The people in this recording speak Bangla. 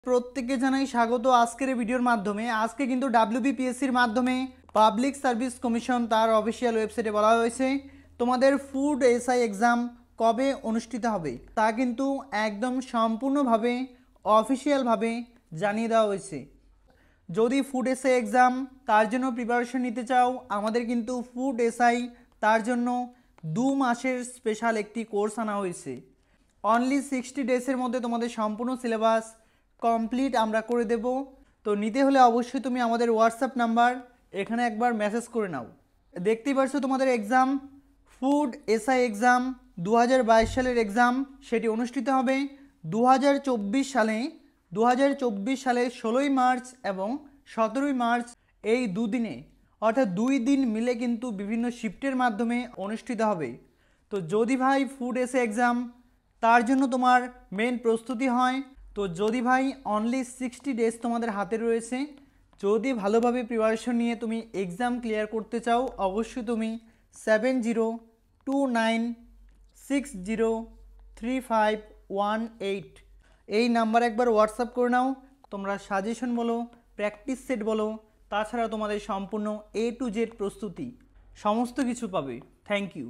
প্রত্যেককে জানাই স্বাগত আজকের এই ভিডিওর মাধ্যমে। আজকে কিন্তু ডাব্লিউবিপিএসসির মাধ্যমে পাবলিক সার্ভিস কমিশন তার অফিসিয়াল ওয়েবসাইটে বলা হয়েছে তোমাদের ফুড এসআই এক্সাম কবে অনুষ্ঠিত হবে তা কিন্তু একদম সম্পূর্ণভাবে অফিসিয়ালভাবে জানিয়ে দেওয়া হয়েছে। যদি ফুড এসআই এক্সাম তার জন্য প্রিপারেশন নিতে চাও, আমাদের কিন্তু ফুড এসআই তার জন্য 2 মাসের স্পেশাল একটি কোর্স আনা হয়েছে। অনলি 60 ডেজের মধ্যে তোমাদের সম্পূর্ণ সিলেবাস কমপ্লিট আমরা করে দেব। তো নিতে হলে অবশ্যই তুমি আমাদের হোয়াটসঅ্যাপ নাম্বার এখানে একবার মেসেজ করে নাও। দেখতেই পাচ্ছ তোমাদের এক্সাম ফুড এসআই এক্সাম 2022 সালের এক্সাম, সেটি অনুষ্ঠিত হবে 2024 সালে 16ই মার্চ এবং 17ই মার্চ, এই দুদিনে, অর্থাৎ 2 দিন মিলে কিন্তু বিভিন্ন শিফটের মাধ্যমে অনুষ্ঠিত হবে। তো যদি ভাই ফুড এসআই এক্সাম তার জন্য তোমার মেন প্রস্তুতি হয়, তো যদি ভাই অনলি 60 ডেজ তোমাদের হাতে রয়েছে, যদি ভালোভাবে প্রিপারেশন নিয়ে তুমি এক্সাম ক্লিয়ার করতে চাও, অবশ্যই তুমি 7029603518 এই নাম্বার একবার হোয়াটসঅ্যাপ করে নাও। তোমরা সাজেশন বলো, প্র্যাকটিস সেট বলো, তাছাড়া তোমাদের সম্পূর্ণ A to Z প্রস্তুতি সমস্ত কিছু পাবে। Thank you.